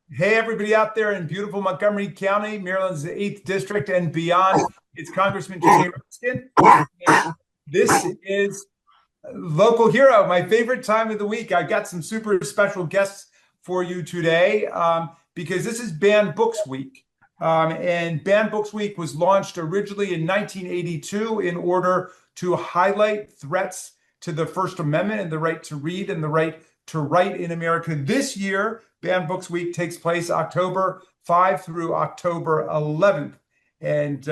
Hey, everybody out there in beautiful Montgomery County, Maryland's 8th district and beyond. It's Congressman Jay Ruskin. And this is Local Hero, my favorite time of the week. I got some super special guests for you today because this is Banned Books Week. And Banned Books Week was launched originally in 1982 in order to highlight threats to the First Amendment and the right to read and the right to write in America. This year, Banned Books Week takes place October 5 through October 11th. And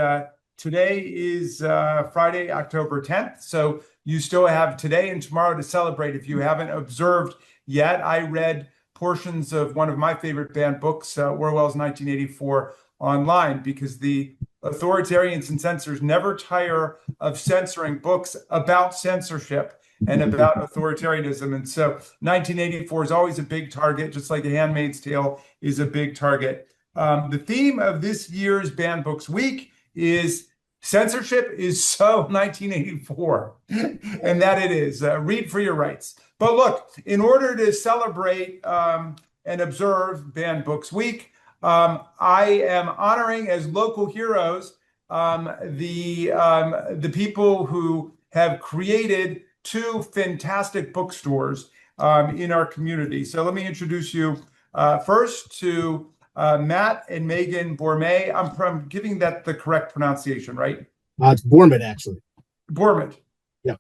today is Friday, October 10th. So you still have today and tomorrow to celebrate if you haven't observed yet. I read portions of one of my favorite banned books, Orwell's 1984, online because the authoritarians and censors never tire of censoring books about censorship and about authoritarianism. And so 1984 is always a big target, just like A Handmaid's Tale is a big target. The theme of this year's Banned Books Week is censorship is so 1984, and that it is. Read for your rights. But look, in order to celebrate and observe Banned Books Week, I am honoring as local heroes the people who have created two fantastic bookstores in our community. So let me introduce you first to Matt and Megan Bourmet. I'm giving that the correct pronunciation, right? It's Bourmet, actually. Bourmet. Yeah.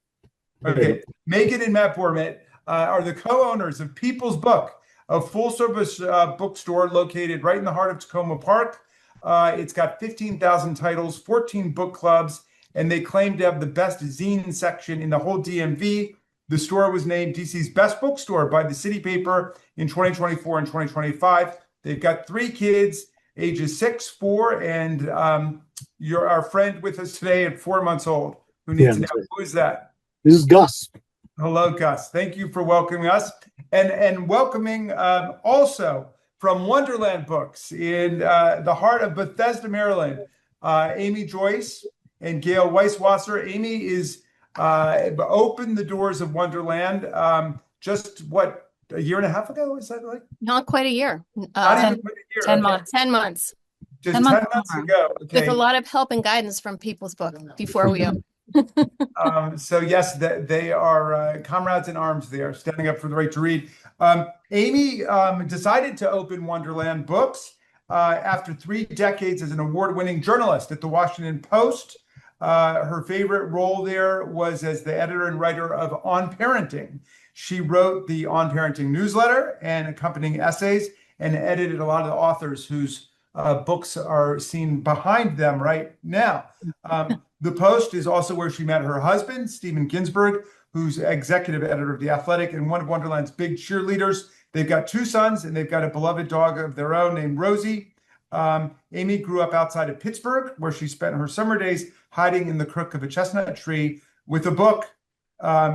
Okay. Megan and Matt Bourmet are the co-owners of People's Book, a full-service bookstore located right in the heart of Takoma Park. It's got 15,000 titles, 14 book clubs, and they claim to have the best zine section in the whole DMV. The store was named DC's best bookstore by the City Paper in 2024 and 2025. They've got 3 kids, ages 6, 4, and you're our friend with us today at 4 months old. Who needs to know? Who is that? This is Gus. Hello, Gus. Thank you for welcoming us and welcoming also from Wonderland Books in the heart of Bethesda, Maryland, Amy Joyce and Gail Weisswasser. Amy is opened the doors of Wonderland just a year and a half ago? Is that right? Not quite a year. Not even quite a year. 10 months. 10 months. Just 10 months ago. Okay. With a lot of help and guidance from People's Book before we opened. So yes, they are comrades in arms there, standing up for the right to read. Amy decided to open Wonderland Books after 3 decades as an award-winning journalist at the Washington Post. Her favorite role there was as the editor and writer of On Parenting. She wrote the On Parenting newsletter and accompanying essays and edited a lot of the authors whose books are seen behind them right now. The Post is also where she met her husband, Stephen Ginsburg, who's executive editor of The Athletic and one of Wonderland's big cheerleaders. They've got 2 sons and they've got a beloved dog of their own named Rosie. Amy grew up outside of Pittsburgh, where she spent her summer days hiding in the crook of a chestnut tree with a book.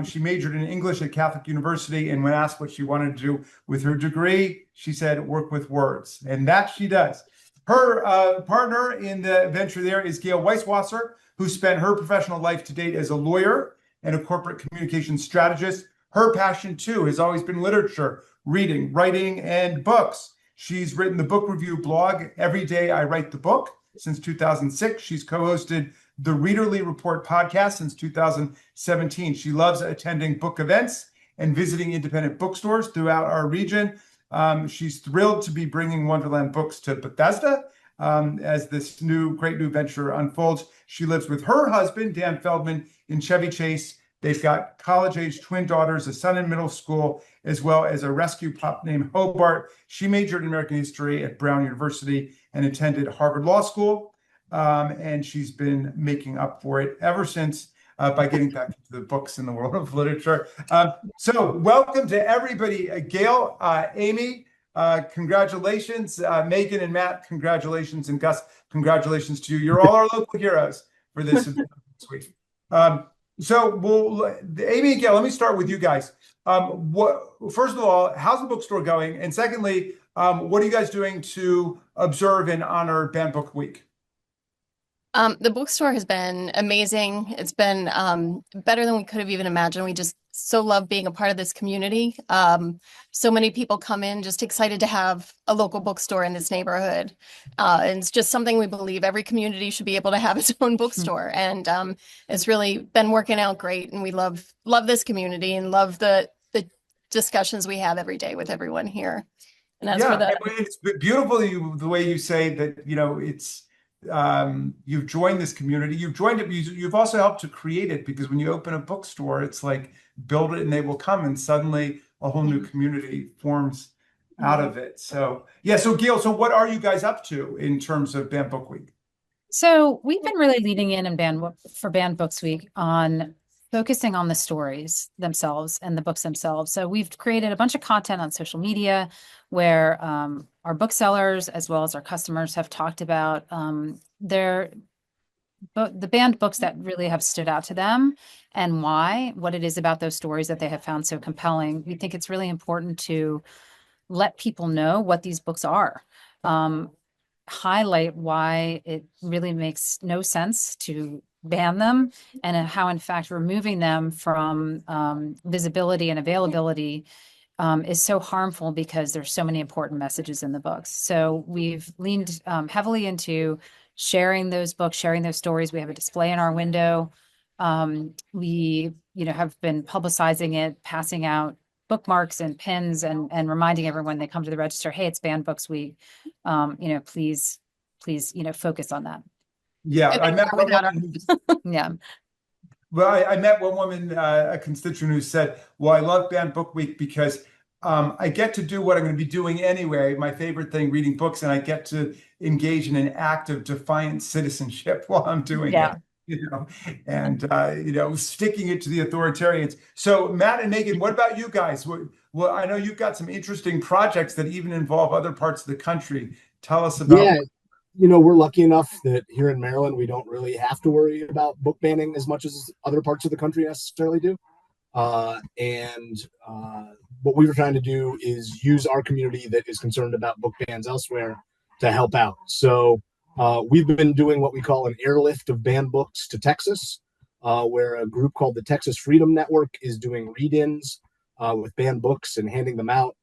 She majored in English at Catholic University, and when asked what she wanted to do with her degree, she said, work with words, and that she does. Her partner in the venture there is Gail Weisswasser, who spent her professional life to date as a lawyer and a corporate communications strategist. Her passion, too, has always been literature, reading, writing, and books. She's written the book review blog, Every Day I Write the Book, since 2006. She's co-hosted the Readerly Report podcast since 2017. She loves attending book events and visiting independent bookstores throughout our region. She's thrilled to be bringing Wonderland Books to Bethesda as this great new venture unfolds. She lives with her husband, Dan Feldman, in Chevy Chase. They've got college-age twin daughters, a son in middle school, as well as a rescue pup named Hobart. She majored in American history at Brown University and attended Harvard Law School. And she's been making up for it ever since by getting back into the books in the world of literature. So welcome to everybody. Gail, Amy, congratulations. Megan and Matt, congratulations. And Gus, congratulations to you. You're all our local heroes for this week. So Amy and Gail, let me start with you guys. First of all, how's the bookstore going? And secondly, what are you guys doing to observe and honor Banned Book Week? The bookstore has been amazing. It's been better than we could have even imagined. We just so love being a part of this community. So many people come in just excited to have a local bookstore in this neighborhood. And it's just something we believe every community should be able to have its own bookstore. And it's really been working out great. And we love this community and love the discussions we have every day with everyone here. And as for it's beautiful the way you say that, it's you've joined this community. You've joined it. You've also helped to create it, because when you open a bookstore, it's like build it and they will come, and suddenly a whole new community forms out of it. So so Gail, so what are you guys up to in terms of Banned Book Week? So we've been really leading in Banned Books Week on focusing on the stories themselves and the books themselves. So we've created a bunch of content on social media where our booksellers as well as our customers have talked about the banned books that really have stood out to them and why, what it is about those stories that they have found so compelling. We think it's really important to let people know what these books are, highlight why it really makes no sense to ban them, and how in fact removing them from visibility and availability is so harmful because there's so many important messages in the books. So we've leaned heavily into sharing those books, sharing those stories. We have a display in our window. We, have been publicizing it, passing out bookmarks and pins, and reminding everyone they come to the register, hey, it's Banned Books Week. Please, focus on that. Yeah, I met one woman. Yeah. Well, I met one woman, a constituent, who said, well, I love Banned Book Week because I get to do what I'm going to be doing anyway, my favorite thing, reading books, and I get to engage in an act of defiant citizenship while I'm doing it. And sticking it to the authoritarians. So Matt and Megan, what about you guys? Well, I know you've got some interesting projects that even involve other parts of the country. Tell us about. Yeah, we're lucky enough that here in Maryland, we don't really have to worry about book banning as much as other parts of the country necessarily do. What we were trying to do is use our community that is concerned about book bans elsewhere to help out. So we've been doing what we call an airlift of banned books to Texas, where a group called the Texas Freedom Network is doing read-ins with banned books and handing them out.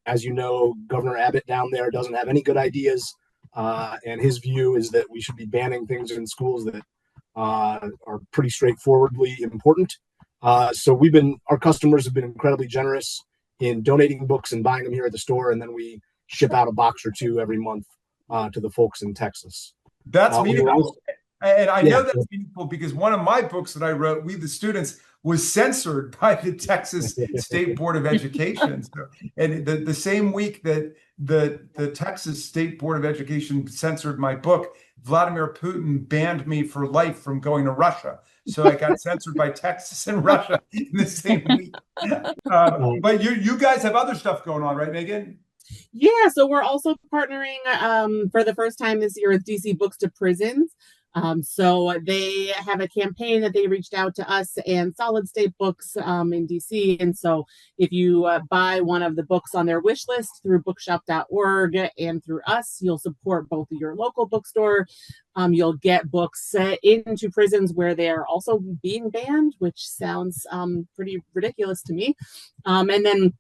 As you know, Governor Abbott down there doesn't have any good ideas, and his view is that we should be banning things in schools that are pretty straightforwardly important. So our customers have been incredibly generous in donating books and buying them here at the store, and then we ship out a box or two every month to the folks in Texas. That's meaningful. And I know that's meaningful because one of my books that I wrote, We the Students, was censored by the Texas State Board of Education. So, and the same week that the Texas State Board of Education censored my book, Vladimir Putin banned me for life from going to Russia. So I got censored by Texas and Russia in the same week. But you guys have other stuff going on, right, Megan? Yeah, so we're also partnering for the first time this year with DC Books to Prisons. So they have a campaign that they reached out to us and Solid State Books in DC. And so if you buy one of the books on their wish list through bookshop.org and through us, you'll support both your local bookstore. You'll get books into prisons where they are also being banned, which sounds pretty ridiculous to me. And then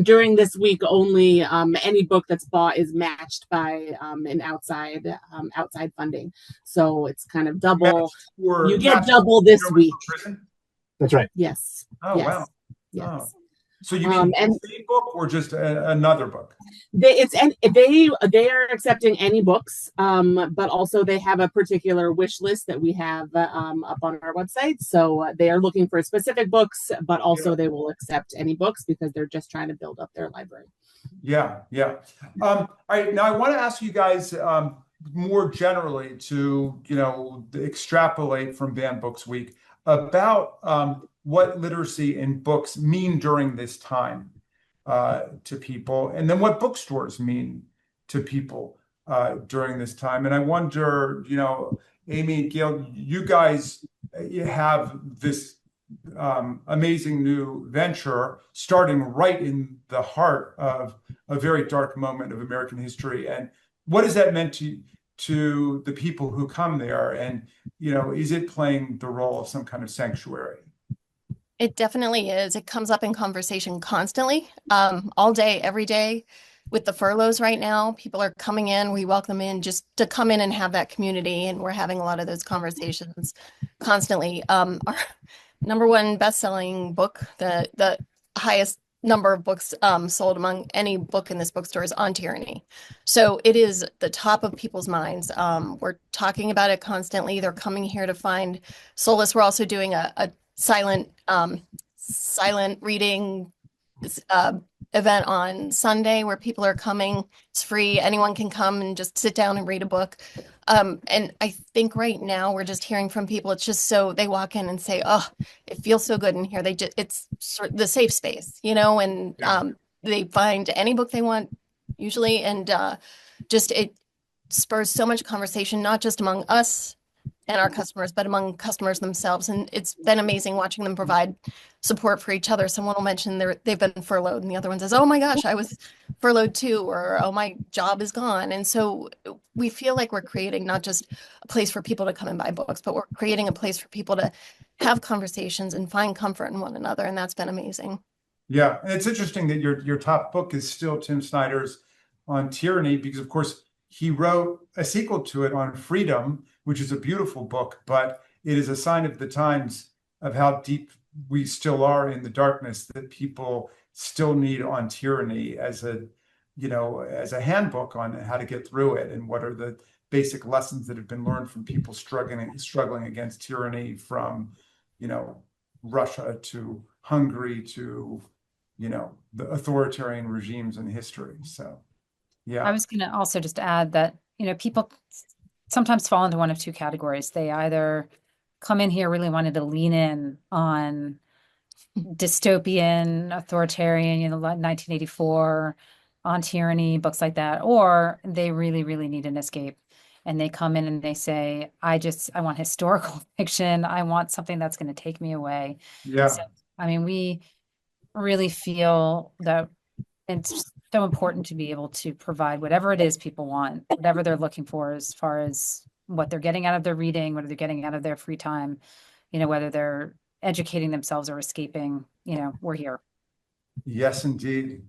during this week only, any book that's bought is matched by an outside funding. So it's kind of double. You get double this week. That's right. Yes. Oh, yes. wow. Yes. Oh. So you mean the same book or just another book? They are accepting any books, but also they have a particular wish list that we have up on our website. So they are looking for specific books, but also they will accept any books because they're just trying to build up their library. Yeah. All right. Now I want to ask you guys more generally to extrapolate from Banned Books Week about what literacy and books mean during this time to people, and then what bookstores mean to people during this time. And I wonder, Amy and Gail, you guys have this amazing new venture starting right in the heart of a very dark moment of American history. And what has that meant to the people who come there? And, is it playing the role of some kind of sanctuary? It definitely is. It comes up in conversation constantly, all day, every day. With the furloughs right now, people are coming in. We welcome in just to come in and have that community, and we're having a lot of those conversations constantly. Our number one best-selling book, the highest number of books sold among any book in this bookstore is On Tyranny. So it is the top of people's minds. We're talking about it constantly. They're coming here to find solace. We're also doing a silent reading uh, event on Sunday where people are coming. It's free. Anyone can come and just sit down and read a book. And I think right now we're just hearing from people. It's just so they walk in and say, "Oh, it feels so good in here." It's sort of the safe space, and they find any book they want usually, and just it spurs so much conversation, not just among us and our customers, but among customers themselves. And it's been amazing watching them provide support for each other. Someone will mention they've been furloughed, and the other one says, "Oh my gosh, I was furloughed too," or "Oh, my job is gone." And so we feel like we're creating not just a place for people to come and buy books, but we're creating a place for people to have conversations and find comfort in one another. And that's been amazing. Yeah, and it's interesting that your top book is still Tim Snyder's On Tyranny, because of course he wrote a sequel to it on Freedom, which is a beautiful book, but it is a sign of the times of how deep we still are in the darkness, that people still need On Tyranny as a handbook on how to get through it, and what are the basic lessons that have been learned from people struggling against tyranny, from Russia to Hungary to the authoritarian regimes in history. So I was going to also just add that, people sometimes fall into one of two categories. They either come in here really wanted to lean in on dystopian, authoritarian, like 1984, On Tyranny, books like that, or they really, really need an escape. And they come in and they say, I want historical fiction. I want something that's going to take me away. yeah. So, we really feel that it's so important to be able to provide whatever it is people want, whatever they're looking for, as far as what they're getting out of their reading, what they're getting out of their free time, whether they're educating themselves or escaping, we're here. Yes, indeed.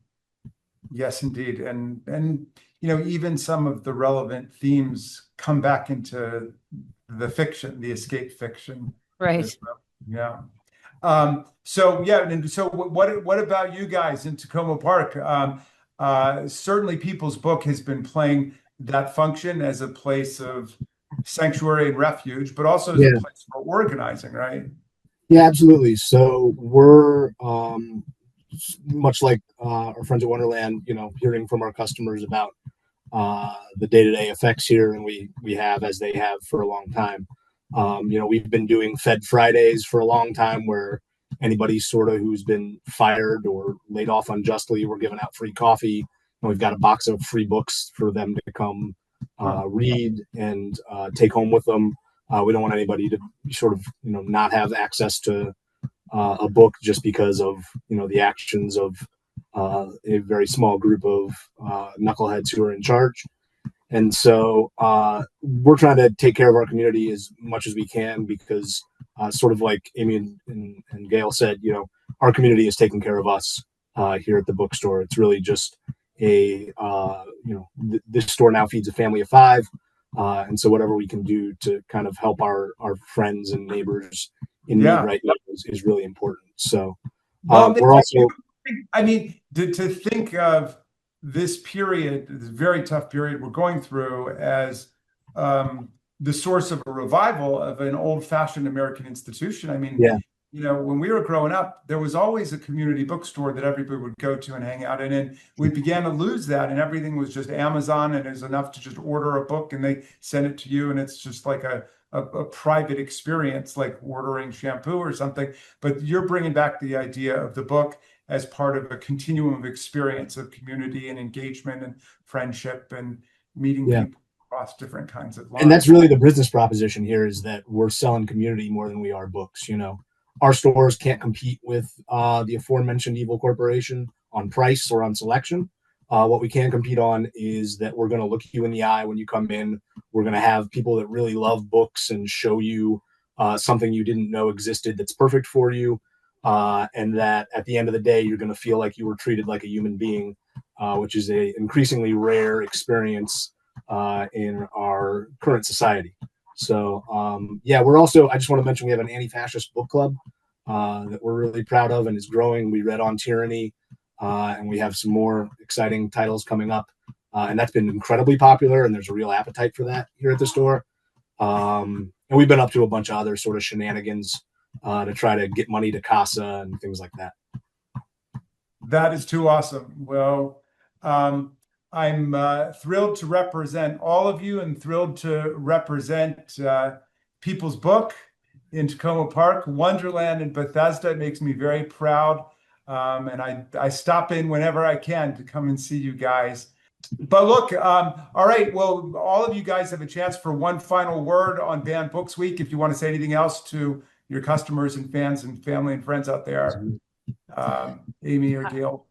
Yes, indeed. And even some of the relevant themes come back into the fiction, the escape fiction. Right. Well. Yeah. So yeah, and so what about you guys in Takoma Park? Certainly People's Book has been playing that function as a place of sanctuary and refuge, but also as a place for organizing, right? Yeah, absolutely. So we're much like our friends at Wonderland, hearing from our customers about the day-to-day effects here, and we have, as they have for a long time. We've been doing Fed Fridays for a long time, where anybody sort of who's been fired or laid off unjustly, we're giving out free coffee, and we've got a box of free books for them to come read and take home with them. We don't want anybody to sort of not have access to a book just because of the actions of a very small group of knuckleheads who are in charge. And so we're trying to take care of our community as much as we can, because sort of like Amy and Gail said, our community is taking care of us here at the bookstore. It's really just this store now feeds a family of 5. And so whatever we can do to kind of help our friends and neighbors in need right now is really important. So we're also, to think of this period, this very tough period we're going through, as the source of a revival of an old-fashioned American institution. When we were growing up, there was always a community bookstore that everybody would go to and hang out in. And we began to lose that, and everything was just Amazon, and it was enough to just order a book and they send it to you. And it's just like a private experience, like ordering shampoo or something. But you're bringing back the idea of the book as part of a continuum of experience of community and engagement and friendship and meeting people across different kinds of lives. And that's really the business proposition here, is that we're selling community more than we are books. Our stores can't compete with the aforementioned evil corporation on price or on selection. What we can compete on is that we're going to look you in the eye when you come in. We're going to have people that really love books and show you something you didn't know existed that's perfect for you. and that at the end of the day, you're going to feel like you were treated like a human being, which is a increasingly rare experience in our current society. So yeah, we're also, I just want to mention we have an anti-fascist book club that we're really proud of and is growing. We read On Tyranny, and we have some more exciting titles coming up. And that's been incredibly popular, and there's a real appetite for that here at the store. And we've been up to a bunch of other sort of shenanigans to try to get money to CASA and things like that. That is too awesome. Well, I'm thrilled to represent all of you and thrilled to represent People's Book in Takoma Park, Wonderland in Bethesda. It makes me very proud. And I stop in whenever I can to come and see you guys. But look, all right, well, all of you guys have a chance for one final word on Banned Books Week. If you want to say anything else to your customers and fans and family and friends out there, Amy or Gail.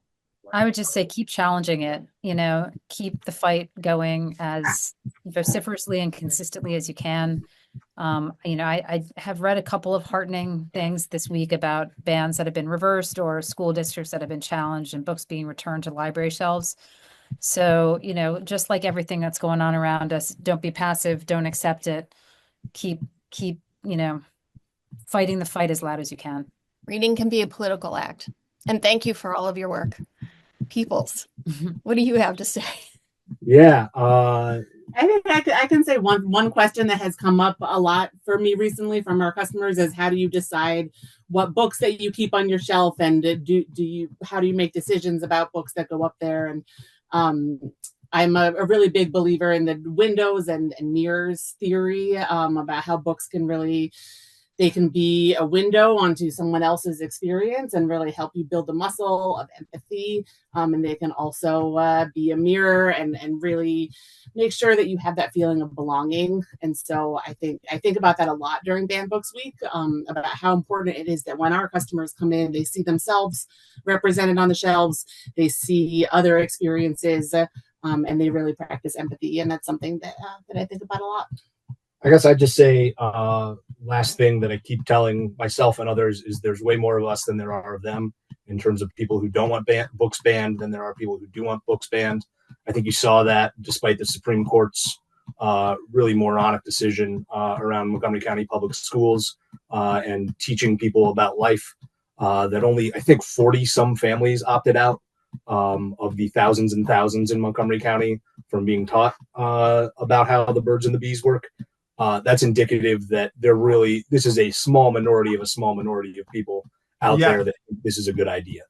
I would just say keep challenging it, keep the fight going as vociferously and consistently as you can. I have read a couple of heartening things this week about bans that have been reversed or school districts that have been challenged and books being returned to library shelves. So, just like everything that's going on around us, don't be passive, don't accept it. Keep, fighting the fight as loud as you can. Reading can be a political act. And thank you for all of your work. Peoples, what do you have to say? Yeah. I think I can say one question that has come up a lot for me recently from our customers is how do you decide what books that you keep on your shelf, and how do you make decisions about books that go up there? And I'm a really big believer in the windows and mirrors theory about how books they can be a window onto someone else's experience and really help you build the muscle of empathy. And they can also be a mirror and really make sure that you have that feeling of belonging. And so I think about that a lot during Banned Books Week, about how important it is that when our customers come in, they see themselves represented on the shelves, they see other experiences, and they really practice empathy. And that's something that I think about a lot. I guess I'd just say last thing that I keep telling myself and others is there's way more of us than there are of them in terms of people who don't want books banned than there are people who do want books banned. I think you saw that despite the Supreme Court's really moronic decision around Montgomery County public schools and teaching people about life, that only, I think, 40 some families opted out of the thousands and thousands in Montgomery County from being taught about how the birds and the bees work. That's indicative that this is a small minority of a small minority of people out there that think this is a good idea.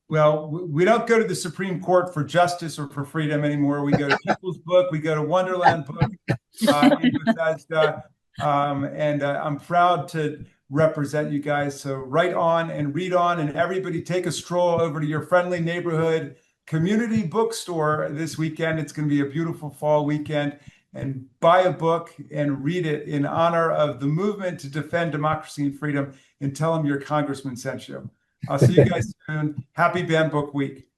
Well, we don't go to the Supreme Court for justice or for freedom anymore. We go to People's Book. We go to Wonderland Books in Bethesda. And I'm proud to represent you guys. So write on and read on, and everybody take a stroll over to your friendly neighborhood community bookstore this weekend. It's going to be a beautiful fall weekend. And buy a book and read it in honor of the movement to defend democracy and freedom, and tell them your congressman sent you. I'll see you guys soon. Happy Banned Book Week.